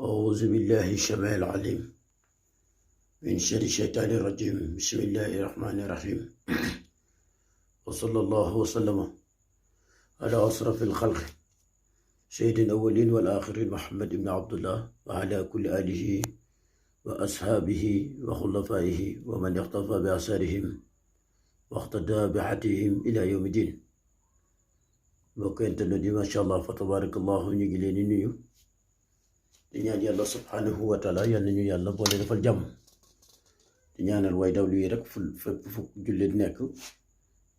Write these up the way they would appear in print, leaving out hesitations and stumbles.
أعوذ بالله السميع العليم من شر الشيطان الرجيم. بسم الله الرحمن الرحيم. وصلى الله وسلم على أشرف الخلق سيد الأولين والآخرين محمد بن عبد الله وعلى كل آله وأصحابه وخلفائه ومن اقتفى بآثارهم واقتدى بهديهم إلى يوم الدين. بوكنت ندي ما شاء الله فتبارك الله نيجي لين نيو di ñaan yàlla subhanahu wa taala yal nañu yàlla boole defal jàmm di ñaanal way dawlu yi rek fépp fu jullit nekk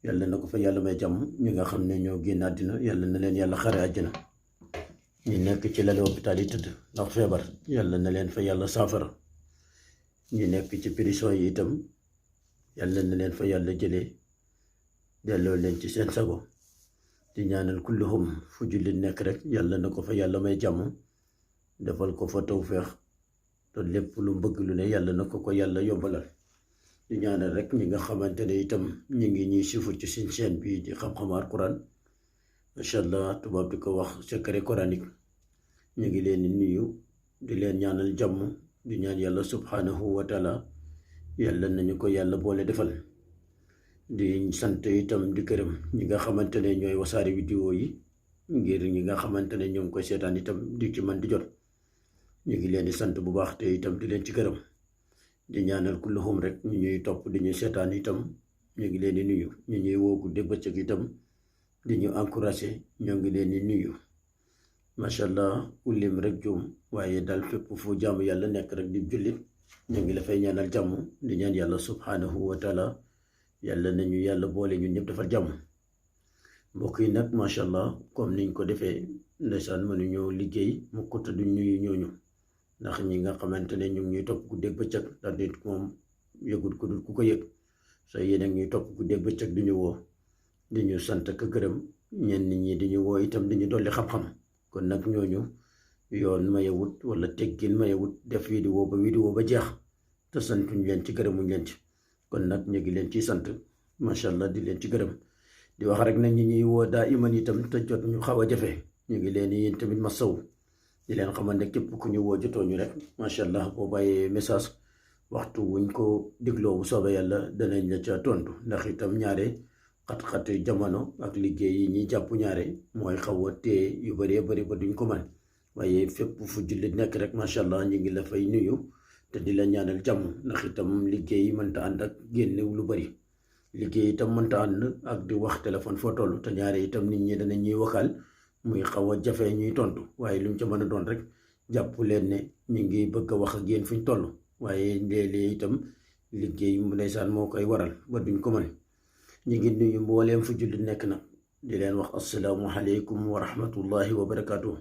yàlla na ko fa yàlla may jàmm. ñi nga xam ne ñoo génn àddina yàlla na leen yàlla xare àjjana. ñi nekk ci lali hôpital yi tëdd ndax feebar yàlla na leen fa yàlla saafara. ñi nekk ci prison yi itam yàlla na leen fa yàlla jëlee delloo leen ci seen sago. di ñaanal kulluhum fu jullit nekk rek yàlla na ko fa yàlla may jàmm defal ko fa tawfeex te lépp lu bëgg lu ne yàlla na ko yàlla yombalal. di ñaanal rek ñi nga xamante ne itam ñi ngi ñuy sifur ci seen chaîne bi di xam-xam alquran macha allah tubaab di ko wax secret coranique. ñu ngi leen di nuyu di leen ñaanal jàmm di ñaan yàlla subhanahu wa taala yàlla nañu ko yàlla boole defal. di sant itam di gërëm ñi nga xamante ne ñooy wasaare vidéo yi ngir ñi nga xamante ne ñoo ngi koy seetaan itam di ci man di jot. ñu ngi leen di sant bu baax te itam di leen ci gërëm di ñaanal kulluhum rek ñu ñuy topp di ñu seetaan itam ñu ngi leen di nuyu. ñu ñuy woo guddi bëccëg itam di ñu encouragé ñoo ngi leen di nuyu. macha allah ulim rek juum waaye daal fépp fu jaamu yàlla nekk rek di jullit ñu ngi la fay ñaanal jàmm di ñaan yàlla subhanahu wa taala yàlla nañu yàlla boole ñun ñëpp defal jàmm. mbokk yi nag macha allah comme niñ ko defee ndeysaan mënuñoo liggéey mu ko te duñ nuyu ñooñu ndax ñi nga xamante ne ñu ngi ñuy topp guddeeg bëccëg ndax nit moom yëgul ku dul ku ko yëg. soo yéen a ñuy topp guddeeg bëccëg di ñu woo di ñu sant ak gërëm ñenn ñi di ñu woo itam di ñu dolli xam-xam. kon nag ñooñu yoon mayewut wala teggin mayewut def vidéo ba jeex te santuñ leen ci gërëmuñ leen ci. kon nag ñu ngi leen ciy sant macha allah di leen ci gërëm di wax rek nag ñi ñuy woo daa iman itam te jot ñu xaw a jafe ñu ngi leen yéen tamit ma saw di leen xamal ne képp ku ñu woo jotoo ñu rek macha allah boo bàyyee message waxtu wuñ ko digloo bu soobee yàlla danañ la ca tontu ndax itam ñaare xat-xat jamono ak liggéey yi ñuy jàpp ñaare mooy xaw a téye yu bëree bëri ba duñ ko man waaye fépp fu jullit nekk rek macha allah ñu ngi la fay nuyu te di la ñaanal jàmm ndax itam liggéey mënta ànd ak génne lu bëri. liggéey itam mënta ànd ak di wax téléphone foo toll te ñaare itam nit ñi danañ ñuy wakal muy xaw a jafe ñuy tontu waaye lu mu ca mën a doon rek jàpp leen ne ñu ngi bëgg a wax ak yéen fuñ toll waaye léeg-léeg itam liggéey ndeysaan moo koy waral ba duñ ko mën. ñu ngi nuyu mbooleem fu jullit nekk nag di leen wax asalaamu aleykum wa rahmatullahi wa barakaatuh.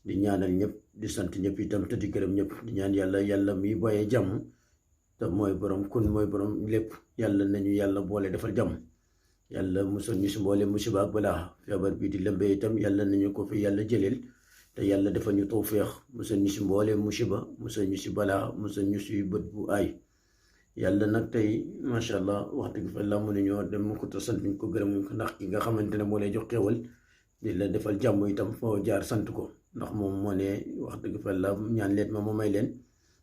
di ñaanal ñëpp di sant ñëpp itam te di gërëm ñëpp di ñaan yàlla mi boyee jàmm te mooy borom kun mooy borom lépp yàlla nañu yàlla boole defal jàmm. yàlla musal ñu si mboole musiba ak balaa feebar bi di lëmbee itam yàlla nañu ko fi yàlla jëleel te yàlla defal ñu tawféex musal ñu si mboole musiba musal ñu si balaa musal ñu si bët bu aay. yàlla nag tey macha allah wax dëgg fa la mënuñoo dem ko te sant ñu ko gërëm ko ndax ki nga xamante ne moo lay jox xéewal di la defal jàmm itam foo jaar sant ko ndax moom moo ne wax dëgg fa la ñaan leen ma may leen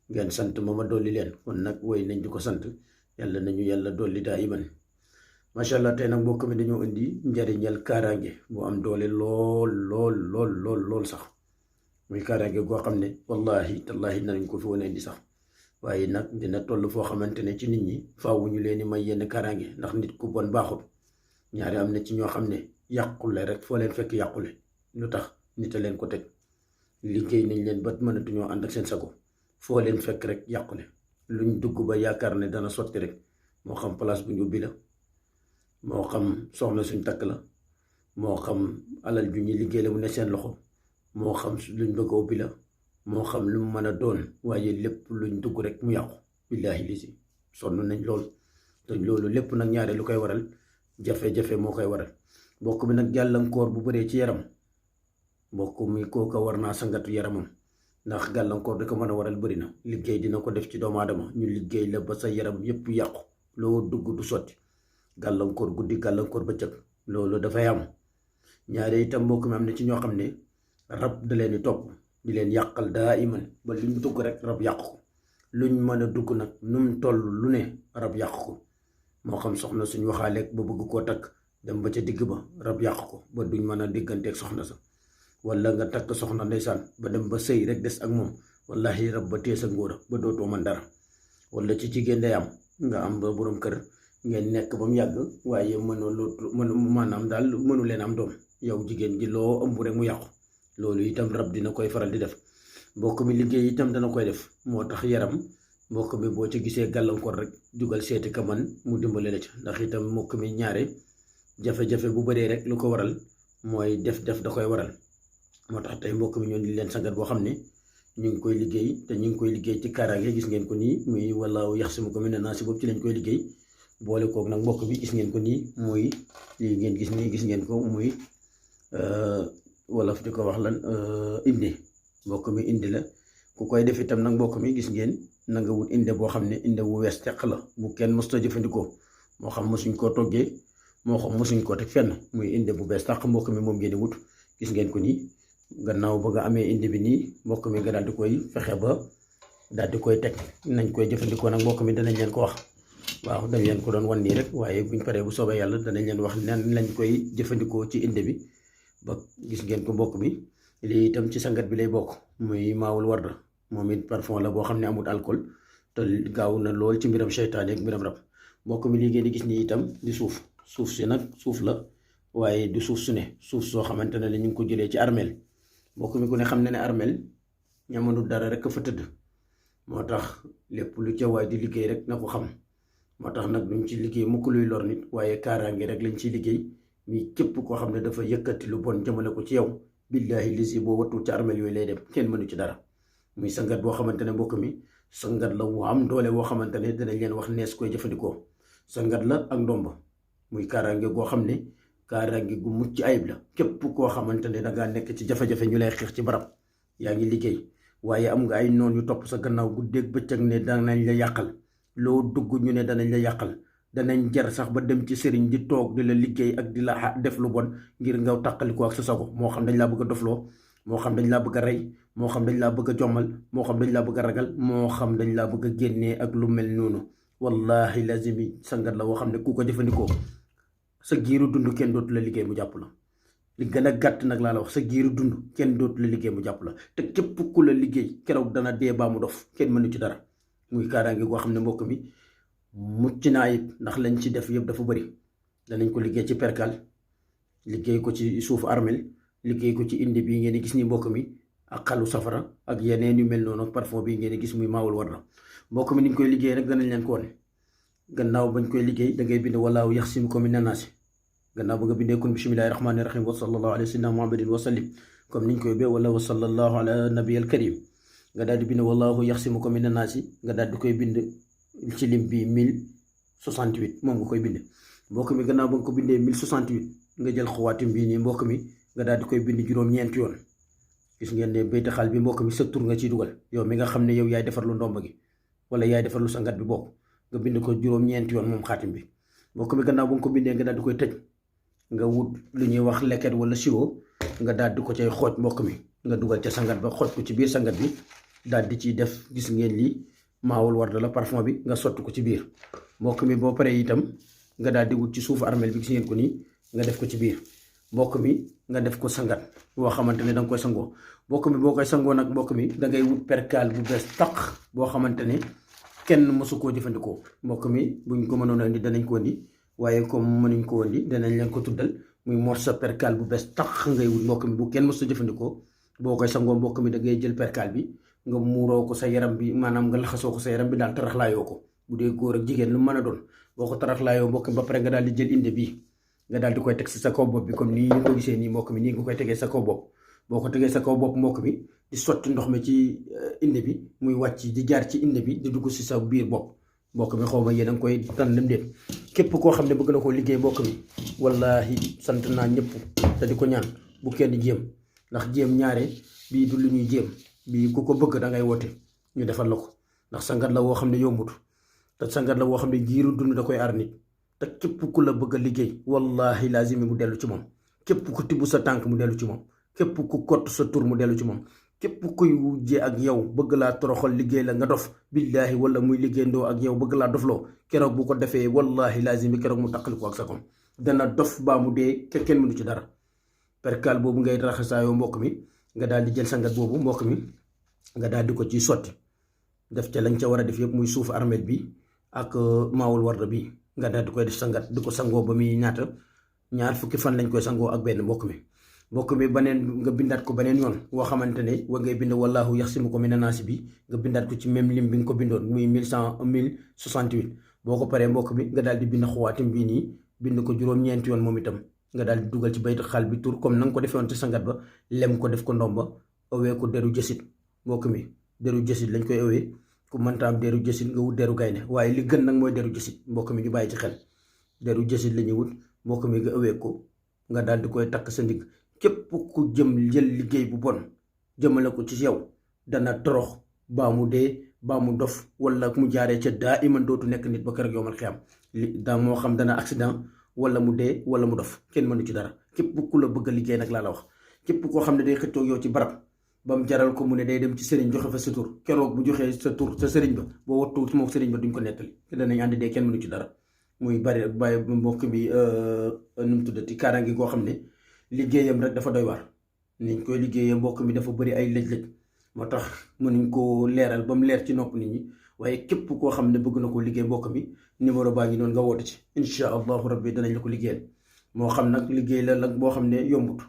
ngeen sant ma dolli leen. kon nag woy nañ di ko sant yàlla nañu yàlla dolli daa iman. macha allah tey nag mbokk mi dañoo indi njariñal kaaraange bu am doole lool sax muy kaaraange goo xam ne wallahi tallahi nañ ko fi wane indi sax waaye nag dina toll foo xamante ne ci nit ñi faawu ñu leen di may yenn kaaraange ndax nit ku bon baaxul. ñaari am na ci ñoo xam ne yàqule rek foo leen fekk yàqule lu tax nit a leen ko teg liggéey nañ leen ba mënatuñoo ànd ak seen sago foo leen fekk rek yàqule luñ dugg ba yaakaar ne dana sotti rek moo xam place bu ñu ubbi la moo xam soxna suñ takk la moo xam alal ju ñuy liggéey la mu ne seen loxo moo xam luñ bëgg a ubbi la moo xam lu mu mën a doon waaye lépp luñ dugg rek mu yàqu. billaahi lisi sonn nañ lool te loolu lépp nag ñaare lu koy waral jafe-jafe moo koy waral. mbokk mi nag gàllankoor bu bëree ci yaram mbokk mi kooka war naa sangatu yaramam ndax gàllankoor da ko mën a waral bëri na. liggéey dina ko def ci doomu aadama ñu liggéey la ba sa yaram yépp yàqu loo dugg du sotti. gàllankoor guddi gàllankoor bëccëg loolu dafay am. ñaare itam mbokk mi am na ci ñoo xam ne rab da leen di topp di leen yàqal daa iman ba luñ dugg rek rab yàq ko luñ mën a dugg nag nu mu toll lu ne rab yàq ko moo xam soxna suñ waxaaleeg ba bëgg koo takk dem ba ca digg ba rab yàq ko ba duñ mën a digganteeg soxna sa wala nga takk soxna ndeysaan ba dem ba sëy rek des ak moom wallahi rab ba tee sa ngóora ba dootoo mën dara wala ci jigéen day am nga am ba borom kër ngeen nekk ba mu yàgg waaye maanaam daal mënu leen am doom yow jigéen ji loo ëmb rek mu yàqu loolu itam rab dina koy faral di def mbokk mi liggéey itam dana koy def moo tax yaram mbokk mi boo ci gisee gàllankoor rek jugal seeti ka man mu dimbale la ca ndax itam mbokk mi ñaare jafe-jafe bu bëree rek lu ko waral mooy def da koy waral moo tax tey mbokk mi ñoo di leen sangat boo xam ne ñu ngi koy liggéey te ñu ngi koy liggéey ci kaaraange gis ngeen ko nii muy wallaahu yaxsimuka mina naasi boobu ci lañ koy liggéey boole koog nag mbokk bi gis ngeen ko nii muy lii ngeen gis nii gis ngeen ko muy wolof di ko wax lan inde mbokk mi indi la ku koy def itam nag mbokk mi gis ngeen na nga wut inde boo xam ne inde wu wees teq la bu kenn mësta jëfandikoo moo xam mësuñ koo toggee moo xam mësuñ koo teg fenn muy inde bu bees tàq mbokk mi moom ngeen di wut gis ngeen ko nii gannaaw ba nga amee inde bi nii mbokk mi nga daal di koy fexe ba daal di koy teg nañ koy jëfandikoo nag mbokk mi danañ leen ko wax waaw dañ leen ko doon wan nii rek waaye buñ paree bu soobee yàlla danañ leen wax nan lañ koy jëfandikoo ci inde bi ba gis ngeen ko mbokk mi lii itam ci sangat bi lay bokk muy maawul warda moom it parfum la boo xam ne amul alcool te gaaw na lool ci mbiram seytaane ak mbiram rab mbokk mi lii ngeen di gis nii itam di suuf si nag suuf la waaye du suuf su ne suuf soo xamante ne ñu ngi ko jëlee ci armeel mbokk mi ku ne xam ne ne armeel ñamandu dara rek fa tëdd moo tax lépp lu ca waay di liggéey rek na ko xam moo tax nag duñ ci liggéey mukk luy lor nit waaye kaaraange rek lañ ciy liggéey mi képp koo xam ne dafa yëkkati lu bon jëmale ko ci yow billaahi lisi boo wattul ci armeel yooyu lay dem kenn mënu ci dara muy sangat boo xamante ne mbokk mi sangat la wu am doole boo xamante ne danañ leen wax nees koy jëfandikoo sangat la ak ndomba muy kaaraange goo xam ne kaaraange gu mucc ayib la képp koo xamante ne dangaa nekk ci jafe-jafe ñu lay xeex ci barab yaa ngi liggéey waaye am nga ay noon yu topp sa gannaaw guddeeg bëccëg ne danañ la yàqal loo dugg ñu ne danañ la yàqal danañ jar sax ba dem ci sëriñ di toog di la liggéey ak di la def lu bon ngir nga tàqalikoo ak sa sago moo xam dañ laa bëgg a dofloo moo xam dañ laa bëgg a rey moo xam dañ laa bëgg a jommal moo xam dañ laa bëgg a ragal moo xam dañ laa bëgg a génnee ak lu mel noonu wallahi lazimi sangat la woo xam ne ku ko jëfandikoo sa giiru dund kenn dootu la liggéey mu jàpp la li gën a gàtt nag laa la wax sa giiru dund kenn dootu la liggéey mu jàpp la te képp ku la liggéey keroog dana dee baa mu dof kenn mënu ci dara muy kaaraange goo xam ne mbokk mi mucc na ayib ndax lañ ci def yëpp dafa bëri danañ ko liggéey ci perkal liggéey ko ci suufu armel liggéey ko ci indi bi ngeen di gis ni mbokk mi ak xalu safara ak yeneen yu mel noonu ak parfum bi ngeen di gis muy maawul warda mbokk mi niñ koy liggéey rek danañ leen ko wane gannaaw bañ koy liggéey da ngay bind wallaahu yaxsimuka mina naasi gannaaw ba nga bindee kon bismillahi rahmaani rahim wa sallallahu alayhi wa sallam muhammadin wa sallim comme niñ koy bee wala wa sallallahu ala nabiyal karim nga daal di bind wallaahu yaxsimuka mina naasi nga daal di koy bind ci lim bi 1068 moom nga koy bind mbokk mi gannaaw ba nga ko bindee 1068 nga jël xawaatim bii nii mbokk mi nga daal di koy bind juróom-ñeenti yoon gis ngeen ne bayta xaal bi mbokk mi sa tur nga ciy dugal yow mi nga xam ne yow yaay defar lu ndomba gi wala yaay defar lu sangat bi bokk nga bind ko juróom-ñeenti yoon moom xaatim bi mbokk mi gannaaw ba nga ko bindee nga daal di koy tëj nga wut lu ñuy wax leket wala siwo nga daal di ko cay xooj mbokk mi nga dugal ca sangat ba xooj ko ci biir sangat bi daal di ciy def gis ngeen lii maawul warda la parfum bi nga sotti ko ci biir mbokk mi boo paree itam nga daal di wut ci suufu armel bi gis ngeen ko nii nga def ko ci biir mbokk mi nga def ko sangat boo xamante ne da nga koy sangoo mbokk mi boo koy sangoo nag mbokk mi da ngay wut perkaal bu bees taq boo xamante ne kenn mësu koo jëfandikoo mbokk mi buñ ko mënoon a indi danañ ko indi waaye comme mënuñ ko indi danañ leen ko tuddal muy morso perkaal bu bees taq ngay wut mbokk mi bu kenn mësu jëfandikoo boo koy sangoo mbokk mi da ngay jël perkaal bi nga muuroo ko sa yaram bi maanaam nga laxasoo ko sa yaram bi daal taraxlaayoo ko bu dee góor ak jigéen lu mën a doon boo ko taraxlaayoo mbokk mi ba pare nga daal di jël inde bii nga daal di koy teg si sa kaw bopp bi comme nii ñu ko gisee nii mbokk mi nii nga koy tegee sa kaw bopp boo ko tegee sa kaw bopp mbokk mi di sotti ndox mi ci inde bi muy wàcc di jaar ci inde bi di dugg si sa biir bopp mbokk mi xaw ma yéen a ngi koy tànn déet képp koo xam ne bëgg na koo liggéey mbokk mi wallahi sant naa ñëpp te di ko ñaan bu kenn jéem ndax jéem ñaare bii du lu ñuy jéem bii ku ko bëgg da ngay woote ñu defal la ko ndax sangat la woo xam ne yombut te sangat la woo xam ne jiiru dund da koy aar nit te képp ku la bëgg a liggéey wallahi lazimi mu dellu ci moom képp ku tibb sa tànk mu dellu ci moom képp ku kott sa tur mu dellu ci moom képp kuy wujjee ak yow bëgg laa toroxal liggéey la nga dof billaahi wala muy liggéeyandoo ak yow bëgg laa dofloo keroog bu ko defee wallahi lazimi keroog mu taqali ko ak sa kom dana dof baa mu dee kenn mënu ci dara. perkal boobu ngay raxasaayoo mbokk mi nga daal di jël sangat boobu mbokk mi nga daal di ko ci sotti def ca lañ ca war a def yëpp muy suuf armel bi ak maawul warda bi nga daal di koy def sangat di ko sangoo ba muy ñaata ñaar fukki fan lañ koy sangoo ak benn mbokk mi beneen nga bindaat ko beneen yoon woo xamante ne wa ngay bind wallahu yaxsimuka mina naasi bi nga bindaat ko ci même lim bi nga ko bindoon muy 1068 boo ko paree mbokk mi nga daal di bind xuwaatim bii nii bind ko juróom-ñeenti yoon moom itam nga daal di dugal ci baytu xaal bi tur comme na nga ko defee woon ci sangat ba lem ko def ko ndomba owee ko deru jësit mbokk mi deru jësit lañ koy owee ku mënta am deru jësit nga wut deru gaynde waaye li gën nag mooy deru jësit mbokk mi ñu bàyyi ci xel deru jësit la ñuy wut mbokk mi nga owee ko nga daal di koy takk sa ndigg képp ku jël liggéey bu bon jëmale ko ci yow dana torox baa mu dee baa mu dof wala mu jaaree ca daa iman dootu nekk nit ba kër ak yowmal xiyam moo xam dana accident wala mu dee wala mu dof kenn mënu ci dara képp ku la bëgg a liggéey nag laa la wax képp koo xam ne day xëccoo yow ci barab ba mu jaral ko mu ne day dem ci sëriñ joxe fa sa tur keroog bu joxee sa tur sa sëriñ ba boo wattu moom sëriñ ba duñ ko nettali te danañ ànd dee kenn mënu ci dara muy bari bàyyi mbokk bi nu mu tuddati kaaraange goo xam ne liggéeyam rek dafa doy waar niñ koy liggéeyee mbokk mi dafa bëri ay lëj-lëj moo tax mënuñ ko leeral ba mu leer ci nopp nit ñi waaye képp koo xam ne bëgg na ko liggéey mbokk mi numéro baa ngi noonu nga woote ci incha allahu rabbi danañ la ko liggéeyal moo xam nag liggéey la nag boo xam ne yombut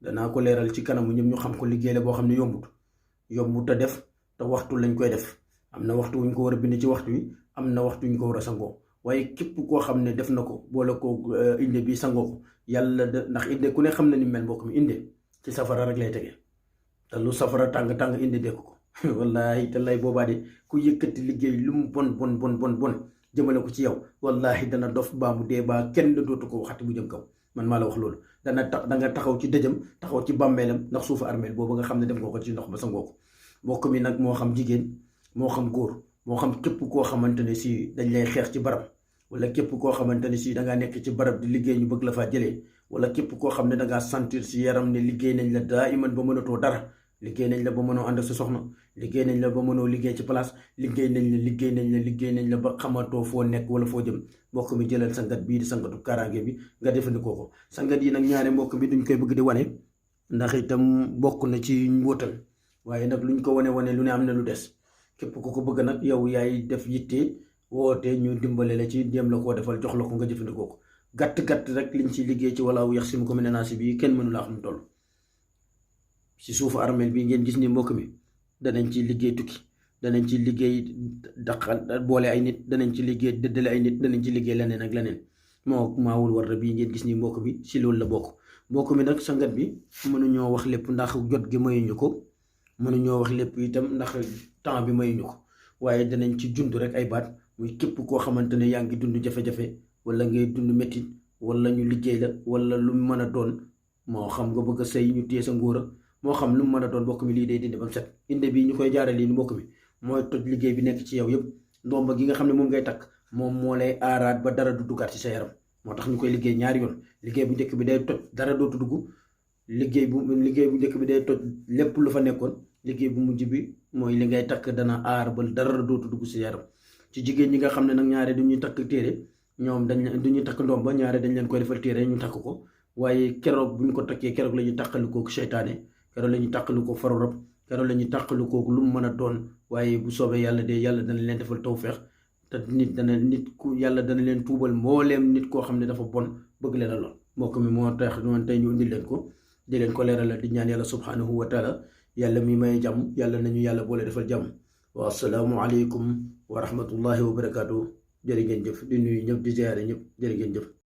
danaa ko leeral ci kanamu ñoom ñu xam ko liggéey la boo xam ne yombut a def te waxtu lañ koy def am na waxtu wuñ ko war a bind ci waxtu wi am na waxtu wuñ ko war a sangoo waaye képp koo xam ne def na ko boole ko inde bi sangoo ko yàlla ndax inde ku ne xam na ni mel mbokk mi inde ci safara rek lay tege te lu safara tàng inde dekk ko wallahi te lay boobaa de ku yëkkati liggéey lu mu bon jëmale ko ci yow wallahi dana dof baa mu dee baa kenn dootu ko waxati bu jëm kaw man maa la wax loolu da nga taxaw ci dëjëm taxaw ci bàmmeelam ndax suufu armeel boobu nga xam ne def nga ko ci ndox ba sangoo ko mbokk mi nag moo xam jigéen moo xam góor moo xam képp koo xamante ne si dañ lay xeex ci barab wala képp koo xamante ne si dangaa nekk ci barab di liggéey ñu bëgg la faa jëlee wala képp koo xam ne dangaa sentir si yaram ne liggéey nañ la daa iman ba mënatoo dara liggéey nañ la ba mënoo ànd ak sa soxna liggéey nañ la ba mënoo liggéey ci place liggéey nañ la ba xamatoo foo nekk wala foo jëm mbokk mi jëlal sangat bii di sangatu kaaraange bi nga defandikoo ko sangat yi nag ñaare mbokk mi duñ koy bëgg di wane ndax itam bokk na ci mbóotal waaye nag luñ ko wane lu ne am na lu des képp ku ko bëgg nag yow yaay def yitte woote ñu dimbale la ci dem la koo defal jox la ko nga jëfandikoo ko gàtt rek liñ ci liggéey ci walaahu yaxsimuka mina naasi bi kenn mënu laa xam toll ci suufu armeel bi ngeen gis ni mbokk mi danañ ci liggéey tukki danañ ci liggéey daqal boole ay nit danañ ci liggéey dëddale ay nit danañ ci liggéey leneen ak leneen moo maawul warda bii ngeen gis ni mbokk bi ci loolu la mbokk mi nag sangat bi mënuñoo wax lépp ndax jot gi mayuñu ko mënuñoo wax lépp itam ndax temps bi mayuñu ko waaye danañ ci jund rek ay baat muy képp koo xamante ne yaa ngi dund jafe-jafe wala ngay dund métti wala ñu liggéey la wala lu mu mën a doon moo xam nga bëgg a sëy ñu téye sa ngóora moo xam lu mu mën a doon mbokk mi lii day dindi ba mu set inde bi ñu koy jaarale lii ni mbokk mi mooy toj liggéey bi nekk ci yow yëpp ndomba gi nga xam ne moom ngay takk moom moo lay aaraat ba dara du duggaat ci sa yaram moo tax ñu koy liggéey ñaari yoon liggéey bu njëkk bi day toj dara dootu dugg liggéey bu njëkk bi day toj lépp lu fa nekkoon liggéey bu mujj bi mooy li ngay takk dana aar ba dara dootu dugg ci yaram ci jigéen ñi nga xam ne nag ñaare du ñuy takk téere ñoom du ñuy takk ndomba ñaare dañ leen koy defal téere ñu takk ko waaye keroog bu ñu ko takkee keroog la ñuy tàqalikoo seytaane keroog la ñuy tàqalikoo faru rab keroog la ñuy tàqalikoo lu mu mën a doon waaye bu soobee yàlla de yàlla dana leen defal tawfeex te yàlla dana leen tuubal mbooleem nit koo xam ne dafa bon bëgg leen a lool mbokk mi moo tax noonu tey ñu indil leen ko di leen ko leeralal di ñaan yàlla subhanahu wa taala yàlla mi may jàmm yàlla nañu yàlla boole defal jàmm wa assalaamu aleykum wa rahmatullahi wa barakaatu jërë ngeen jëf di nuyu ñëpp di ziyaare ñëpp jërë ngeen jëf